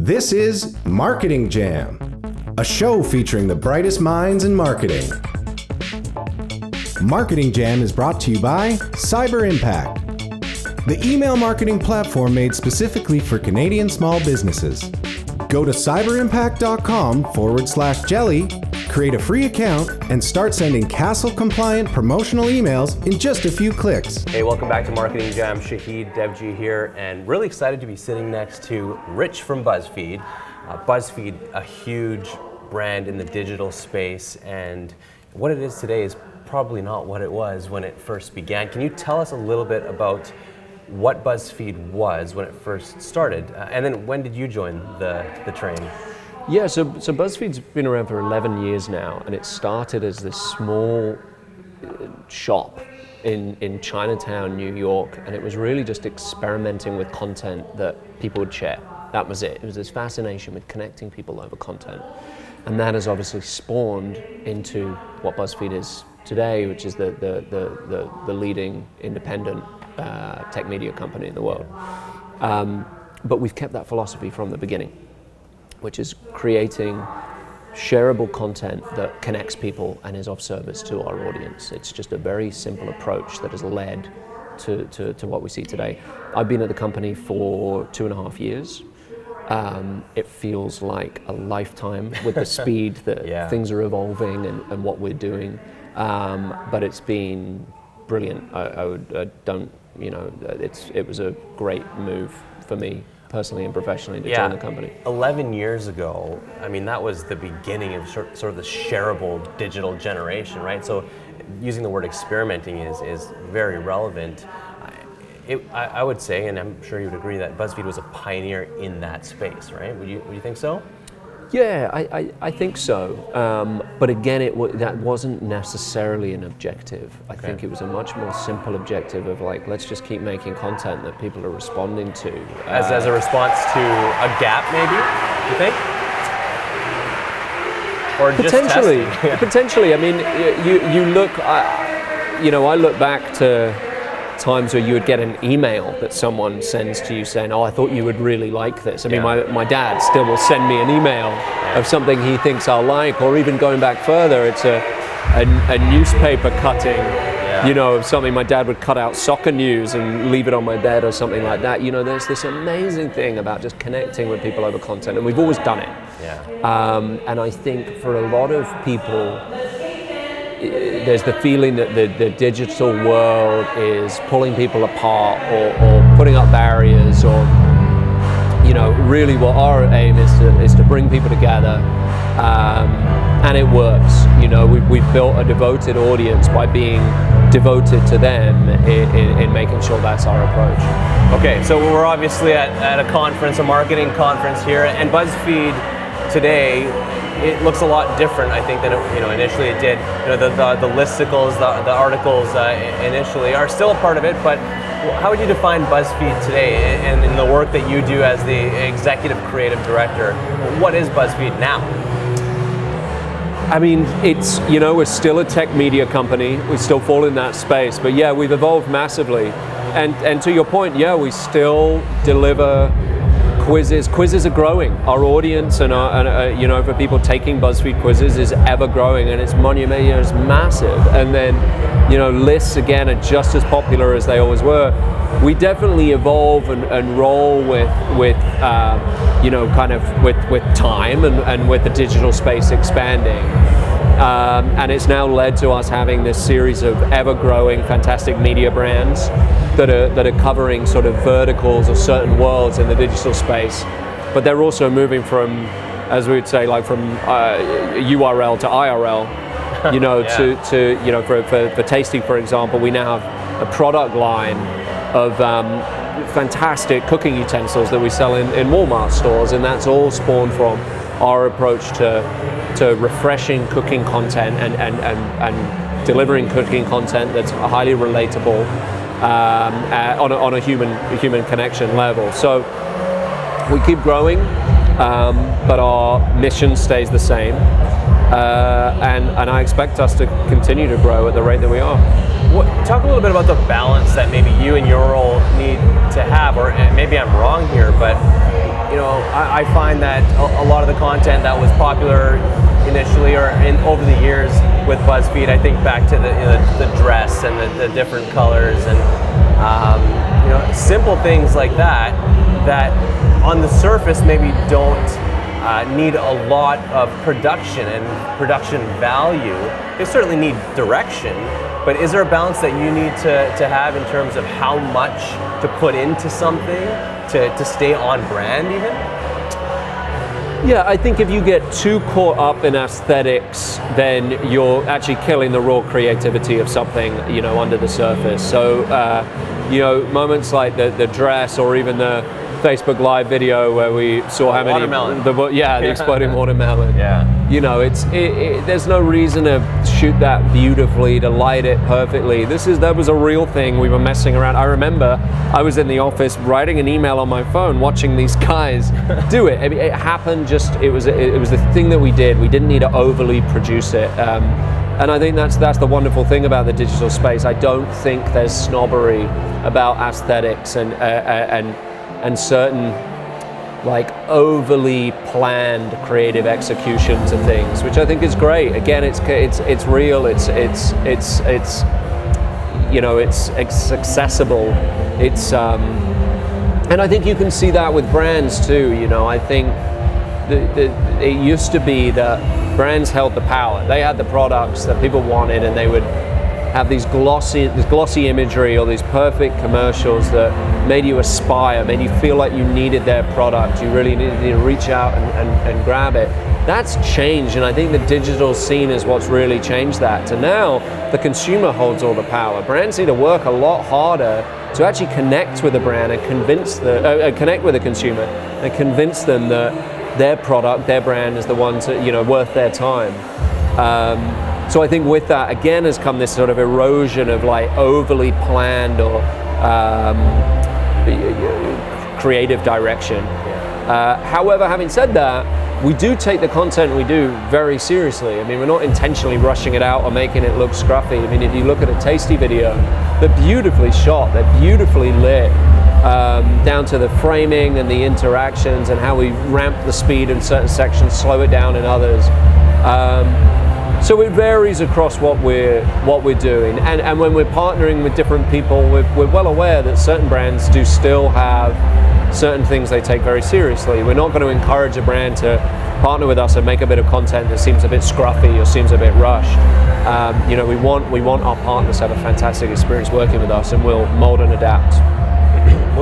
This is Marketing Jam, a show featuring the brightest minds in marketing. Marketing Jam is brought to you by Cyber Impact, the email marketing platform made specifically for Canadian small businesses. Go to cyberimpact.com/jelly, create a free account, and start sending CASL-compliant promotional emails in just a few clicks. Hey, welcome back to Marketing Jam. Shaheed, Devji here, and really excited to be sitting next to Rich from BuzzFeed. BuzzFeed, a huge brand in the digital space, and what it is today is probably not what it was when it first began. Can you tell us a little bit about what BuzzFeed was when it first started, and then when did you join the train? Yeah, so BuzzFeed's been around for 11 years now, and it started as this small shop in Chinatown, New York, and it was really just experimenting with content that people would share. That was it. It was this fascination with connecting people over content, and that has obviously spawned into what BuzzFeed is today, which is the leading independent tech media company in the world. But we've kept that philosophy from the beginning, which is creating shareable content that connects people and is of service to our audience. It's just a very simple approach that has led to what we see today. I've been at the company for 2.5 years. It feels like a lifetime with the speed that things are evolving and what we're doing. But it's been brilliant. It was a great move for me personally and professionally to join the company. 11 years ago, I mean, that was the beginning of sort of the shareable digital generation, right? So using the word experimenting is very relevant. I would say, and I'm sure you would agree, that BuzzFeed was a pioneer in that space, right? Would you think so? Yeah, I think so. But again, that wasn't necessarily an objective. I think it was a much more simple objective of like, let's just keep making content that people are responding to. As a response to a gap, maybe, you think? Or potentially, just testing? Potentially. I mean, you look, I look back to times where you would get an email that someone sends to you saying, oh, I thought you would really like this. I mean, my dad still will send me an email of something he thinks I'll like, or even going back further, it's a newspaper cutting, of something my dad would cut out soccer news and leave it on my bed or something like that. There's this amazing thing about just connecting with people over content, and we've always done it. And I think for a lot of people, there's the feeling that the digital world is pulling people apart or putting up barriers, or really what our aim is to bring people together, and it works. We've built a devoted audience by being devoted to them in making sure that's our approach. Okay, so we're obviously at a conference, a marketing conference here, and BuzzFeed today, it looks a lot different, I think, than initially it did. The listicles, the articles initially are still a part of it, but how would you define BuzzFeed today and in the work that you do as the executive creative director? What is BuzzFeed now? I mean, we're still a tech media company. We still fall in that space, but yeah, we've evolved massively. And to your point, we still deliver quizzes. Quizzes are growing. Our audience and for people taking BuzzFeed quizzes is ever growing, and it's monumental, it's massive. And then, lists again are just as popular as they always were. We definitely evolve and roll with time and with the digital space expanding. And it's now led to us having this series of ever-growing, fantastic media brands that are covering sort of verticals or certain worlds in the digital space. But they're also moving from, as we would say, like from URL to IRL. For Tasty, for example, we now have a product line of fantastic cooking utensils that we sell in Walmart stores, and that's all spawned from our approach to refreshing cooking content and delivering cooking content that's highly relatable on a human connection level. So we keep growing, but our mission stays the same, and I expect us to continue to grow at the rate that we are. Talk a little bit about the balance that maybe you and your role need to have, or maybe I'm wrong here, but I find that a lot of the content that was popular initially or over the years with BuzzFeed, I think back to the dress and the different colors and simple things like that on the surface maybe don't need a lot of production and production value. They certainly need direction, but is there a balance that you need to have in terms of how much to put into something to stay on brand even? Yeah, I think if you get too caught up in aesthetics, then you're actually killing the raw creativity of something, under the surface. So, moments like the dress or even the Facebook Live video where we saw how many watermelon. The exploding watermelon. Yeah. There's no reason to shoot that beautifully, to light it perfectly. That was a real thing. We were messing around. I remember I was in the office writing an email on my phone, watching these guys do it. It happened. It was the thing that we did. We didn't need to overly produce it. And I think that's the wonderful thing about the digital space. I don't think there's snobbery about aesthetics and certain like overly planned creative execution to things, which I think is great. Again, it's real. It's accessible. And I think you can see that with brands too. I think it used to be that brands held the power. They had the products that people wanted, and they would have this glossy imagery or these perfect commercials that made you aspire, made you feel like you needed their product. You really needed to reach out and grab it. That's changed, and I think the digital scene is what's really changed that. To now, the consumer holds all the power. Brands need to work a lot harder to actually connect with the brand and connect with the consumer and convince them that their product, their brand is the one worth their time. So I think with that, again, has come this sort of erosion of like overly planned or creative direction. However, having said that, we do take the content we do very seriously. I mean, we're not intentionally rushing it out or making it look scruffy. I mean, if you look at a Tasty video, they're beautifully shot, they're beautifully lit, down to the framing and the interactions and how we ramp the speed in certain sections, slow it down in others. So it varies across what we're doing, and when we're partnering with different people, we're well aware that certain brands do still have certain things they take very seriously. We're not going to encourage a brand to partner with us and make a bit of content that seems a bit scruffy or seems a bit rushed. We want our partners to have a fantastic experience working with us, and we'll mold and adapt.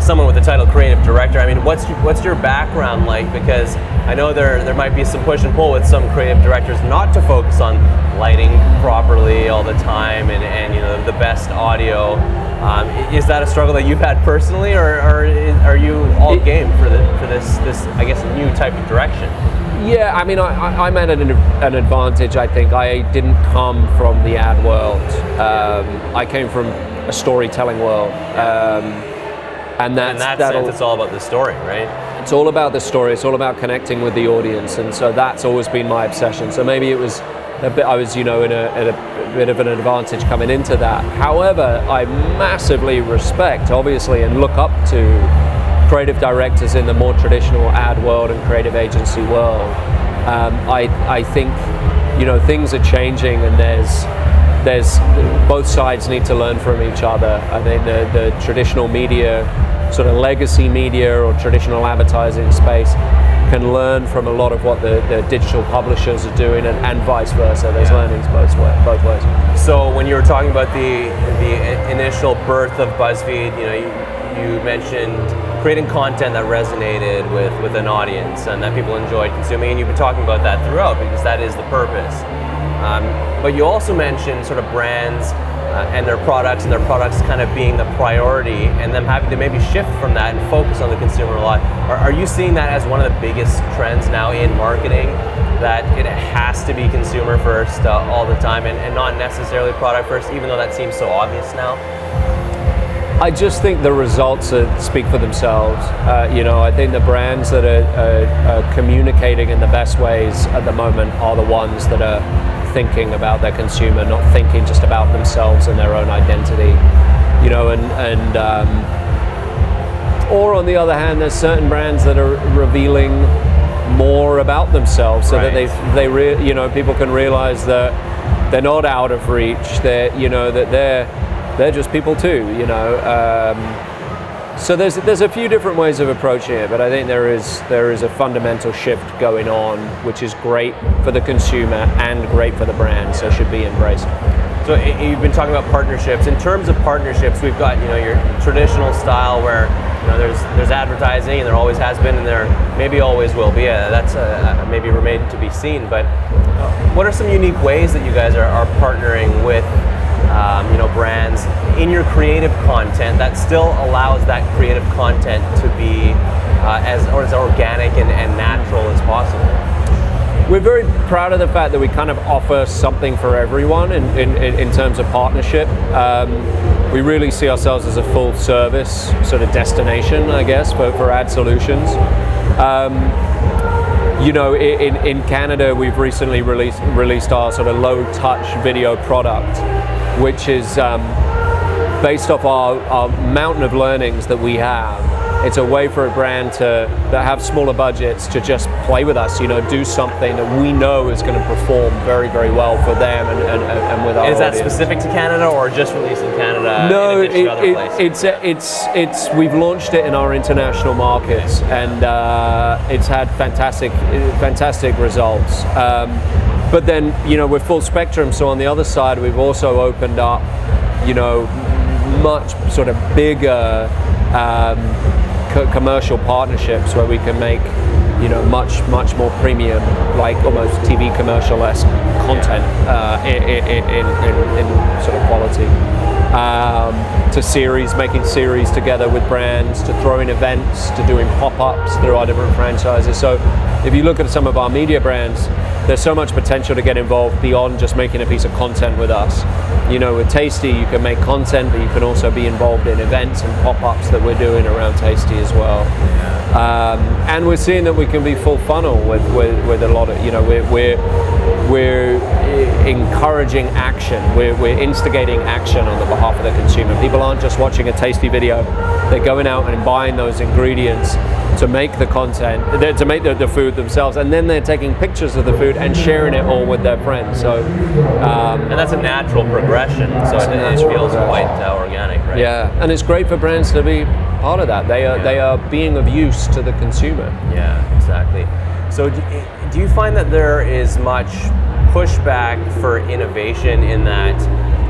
Someone with the title creative director, I mean, what's your background like? Because I know there might be some push and pull with some creative directors not to focus on lighting properly all the time and the best audio. Is that a struggle that you've had personally, or are you all game for this I guess new type of direction? Yeah, I mean, I'm at an advantage. I think I didn't come from the ad world. I came from a storytelling world. And in that sense, it's all about the story, right? It's all about the story. It's all about connecting with the audience, and so that's always been my obsession. So maybe it was I was in a bit of an advantage coming into that. However, I massively respect, obviously, and look up to creative directors in the more traditional ad world and creative agency world. I think things are changing, and there's both sides need to learn from each other. I think the traditional media, sort of legacy media or traditional advertising space, can learn from a lot of what the digital publishers are doing, and vice versa. There's learnings both ways. So when you were talking about the initial birth of BuzzFeed, you mentioned creating content that resonated with an audience and that people enjoyed consuming, and you've been talking about that throughout because that is the purpose. But you also mentioned sort of brands and their products kind of being the priority, and them having to maybe shift from that and focus on the consumer a lot. Are you seeing that as one of the biggest trends now in marketing, that it has to be consumer first all the time and not necessarily product first, even though that seems so obvious now? I just think the results speak for themselves. I think the brands that are communicating in the best ways at the moment are the ones that are thinking about their consumer, not thinking just about themselves and their own identity. Or on the other hand, there's certain brands that are revealing more about themselves, so that people can realize that they're not out of reach. That they're just people too. So there's a few different ways of approaching it, but I think there is a fundamental shift going on, which is great for the consumer and great for the brand. So it should be embraced. So you've been talking about partnerships. In terms of partnerships, we've got your traditional style where there's advertising, and there always has been, and there maybe always will be. That's maybe remain to be seen. But what are some unique ways that you guys are partnering with brands in your creative content that still allows that creative content to be as organic and natural as possible? We're very proud of the fact that we kind of offer something for everyone in terms of partnership. We really see ourselves as a full service sort of destination, I guess, for ad solutions. In Canada, we've recently released our sort of low touch video product, which is based off our mountain of learnings that we have. It's a way for a brand that have smaller budgets to just play with us, do something that we know is going to perform very, very well for them and with our audience. Is that specific to Canada or just released in Canada? No, in other places? it's we've launched it in our international markets, and it's had fantastic results. But then, we're full spectrum. So on the other side, we've also opened up, much sort of bigger commercial partnerships where we can make, much more premium, like almost TV commercial-esque content in sort of quality. To making series together with brands, to throwing events, to doing pop-ups through our different franchises. So if you look at some of our media brands, there's so much potential to get involved beyond just making a piece of content with us. With Tasty, you can make content, but you can also be involved in events and pop-ups that we're doing around Tasty as well. And we're seeing that we can be full funnel with a lot of, we're encouraging action. We're instigating action on the behalf of the consumer. People aren't just watching a Tasty video; they're going out and buying those ingredients to make the content, to make the food themselves, and then they're taking pictures of the food and sharing it all with their friends. So, and that's a natural progression. So it feels quite organic, right? Yeah, and it's great for brands to be part of that. They are being of use to the consumer. Yeah, exactly. So do you find that there is much pushback for innovation in that,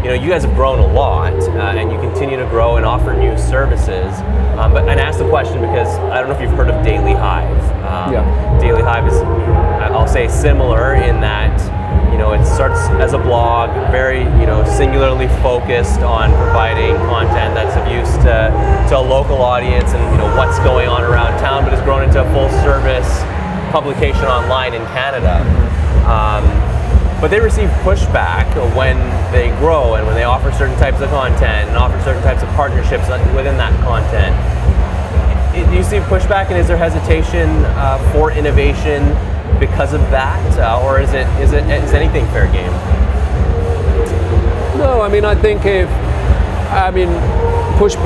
you guys have grown a lot and you continue to grow and offer new services. And I asked the question because I don't know if you've heard of Daily Hive. Daily Hive is, I'll say, similar in that, it starts as a blog, very, singularly focused on providing content that's of use to a local audience and, what's going on around town, but has grown into a full service publication online in Canada. But they receive pushback when they grow and when they offer certain types of content and offer certain types of partnerships within that content. Do you see pushback, and is there hesitation for innovation because of that, or is anything fair game? No, I think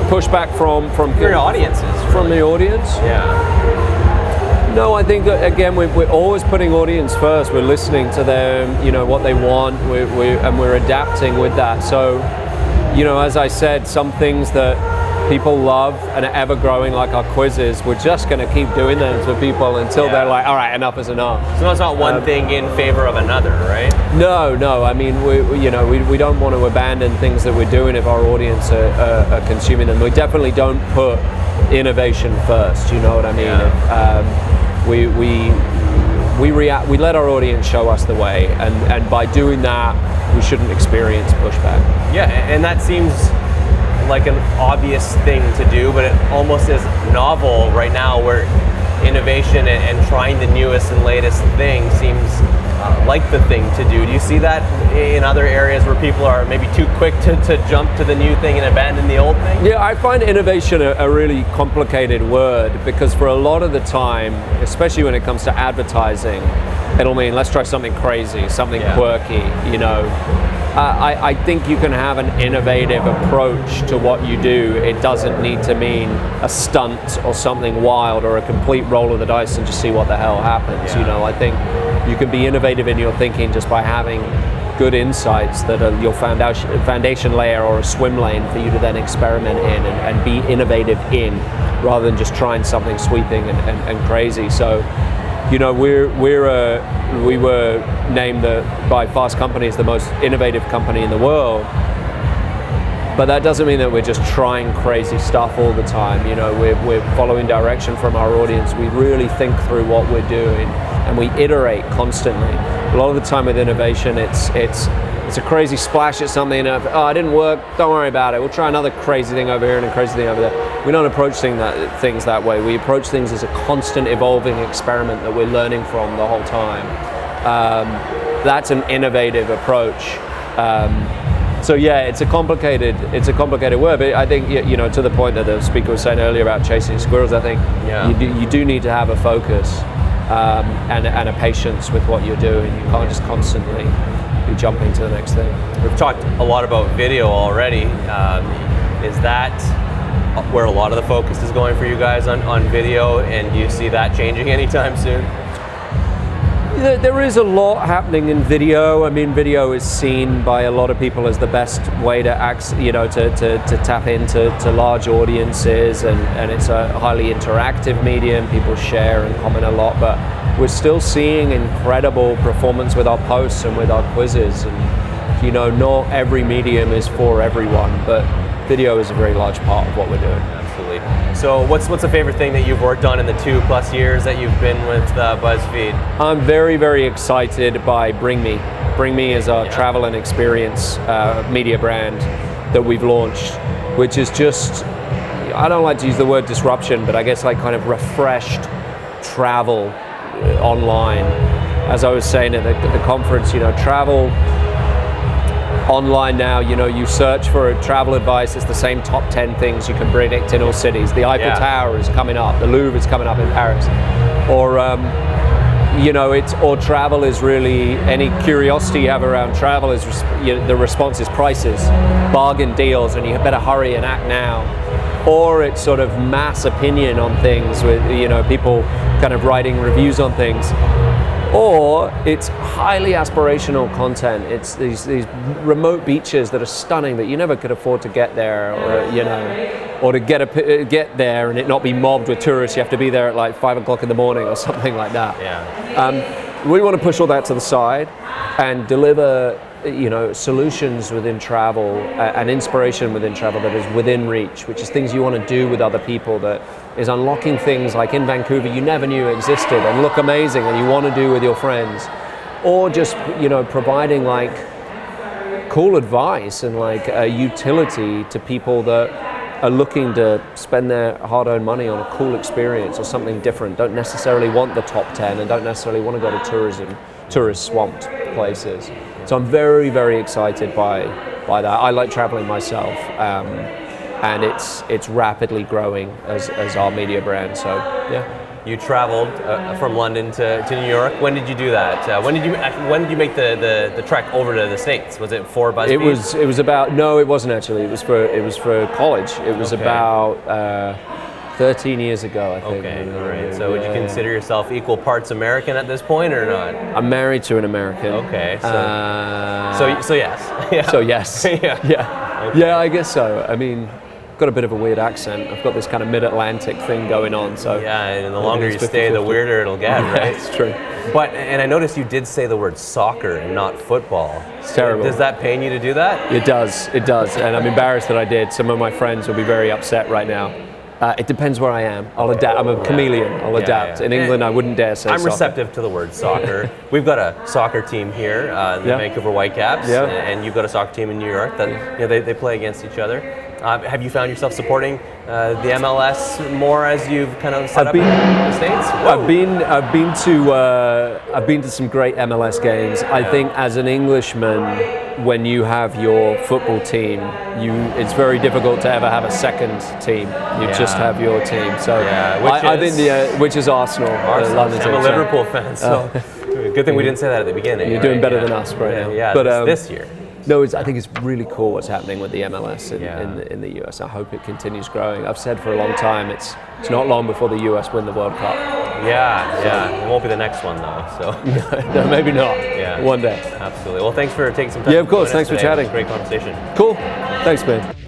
pushback from your audiences, from the audience. Yeah. No, I think that, again, we're always putting audience first. We're listening to them, what they want, and we're adapting with that. So, as I said, some things that people love and are ever growing, like our quizzes, we're just going to keep doing them for people until they're like, all right, enough is enough. So it's not one thing in favor of another, right? No. We don't want to abandon things that we're doing if our audience are consuming them. We definitely don't put innovation first. You know what I mean? Yeah. We let our audience show us the way, and by doing that, we shouldn't experience pushback. Yeah, and that seems like an obvious thing to do, but it almost is novel right now, where innovation and trying the newest and latest thing seems like the thing to do. Do you see that in other areas where people are maybe too quick to jump to the new thing and abandon the old thing? Yeah, I find innovation a really complicated word, because for a lot of the time, especially when it comes to advertising, it'll mean let's try something crazy, something quirky, I think you can have an innovative approach to what you do. It doesn't need to mean a stunt or something wild or a complete roll of the dice and just see what the hell happens. Yeah. You know, I think you can be innovative in your thinking just by having good insights that are your foundation layer or a swim lane for you to then experiment in and be innovative in, rather than just trying something sweeping and crazy. So, you know, we were named by Fast Company as the most innovative company in the world, but that doesn't mean that we're just trying crazy stuff all the time. You know, we're following direction from our audience. We really think through what we're doing, and we iterate constantly. A lot of the time with innovation, it's a crazy splash at something, and oh, it didn't work, don't worry about it, we'll try another crazy thing over here and a crazy thing over there. We don't approach things that way. We approach things as a constant evolving experiment that we're learning from the whole time. That's an innovative approach. So yeah, it's a complicated word, but I think, you know, to the point that the speaker was saying earlier about chasing squirrels, I think you do need to have a focus and a patience with what you're doing. You can't just constantly be jumping to the next thing. We've talked a lot about video already. Is that where a lot of the focus is going for you guys on video, and do you see that changing anytime soon? There is a lot happening in video. I mean, video is seen by a lot of people as the best way to to tap into large audiences, and it's a highly interactive medium. People share and comment a lot, but we're still seeing incredible performance with our posts and with our quizzes. And you know, not every medium is for everyone, but video is a very large part of what we're doing. Absolutely. So what's the favorite thing that you've worked on in the 2+ years that you've been with BuzzFeed? I'm very, very excited by Bring Me. Bring Me is our travel and experience media brand that we've launched, which is just, I don't like to use the word disruption, but I guess like kind of refreshed travel online. As I was saying at the conference, you know, travel online now, you know, you search for travel advice, it's the same top 10 things you can predict in all cities. The Eiffel Tower is coming up, the Louvre is coming up in Paris. Or, you know, or travel is really, any curiosity you have around travel is, the response is prices, bargain deals, and you better hurry and act now. Or it's sort of mass opinion on things with, you know, people kind of writing reviews on things. Or it's highly aspirational content. It's these remote beaches that are stunning that you never could afford to get there, or you know, or to get there and it not be mobbed with tourists. You have to be there at like 5 o'clock in the morning or something like that. Yeah. We want to push all that to the side and deliver, you know, solutions within travel and inspiration within travel that is within reach, which is things you want to do with other people, that is unlocking things like in Vancouver you never knew existed and look amazing and you want to do with your friends, or just, you know, providing like cool advice and like a utility to people that are looking to spend their hard-earned money on a cool experience or something different, don't necessarily want the top 10 and don't necessarily want to go to tourist swamped places. So I'm very, very excited by that. I like traveling myself, and it's rapidly growing as our media brand. So yeah. You traveled from London to New York. When did you do that? When did you make the trek over to the States? Was it for BuzzFeed? It was about, no, it wasn't actually. It was for college. It was about 13 years ago, I think. Okay, all right. So would you consider yourself equal parts American at this point, or not? I'm married to an American. Okay, so yes. Yeah. So yes. Yeah. Yeah. Okay. Yeah, I guess so. I mean, got a bit of a weird accent. I've got this kind of mid-Atlantic thing going on. So yeah, and the longer you stay, the weirder it'll get, right? It's true. But, and I noticed you did say the word soccer and not football. It's terrible. Does that pain you to do that? It does, and I'm embarrassed that I did. Some of my friends will be very upset right now. It depends where I am. I'll adapt. I'm a chameleon. I'll adapt. Yeah. In England, I wouldn't dare say I'm soccer. receptive to the word soccer. We've got a soccer team here, the Vancouver Whitecaps, and you've got a soccer team in New York that they play against each other. Have you found yourself supporting the MLS more as you've kind of set up in the States? I've been to some great MLS games. I think as an Englishman, when you have your football team, it's very difficult to ever have a second team. You just have your team. So which is Arsenal. I'm a Liverpool fan, so good thing we didn't say that at the beginning. You're doing better than us right now. Yeah, but this year. No, I think it's really cool what's happening with the MLS Yeah. in the US. I hope it continues growing. I've said for a long time it's not long before the US win the World Cup. Yeah. It won't be the next one though. So No, maybe not. Yeah. One day. Absolutely. Well, thanks for taking some time. Yeah, of course. to join us Thanks for today. chatting. It was a great conversation. Cool. Thanks, man.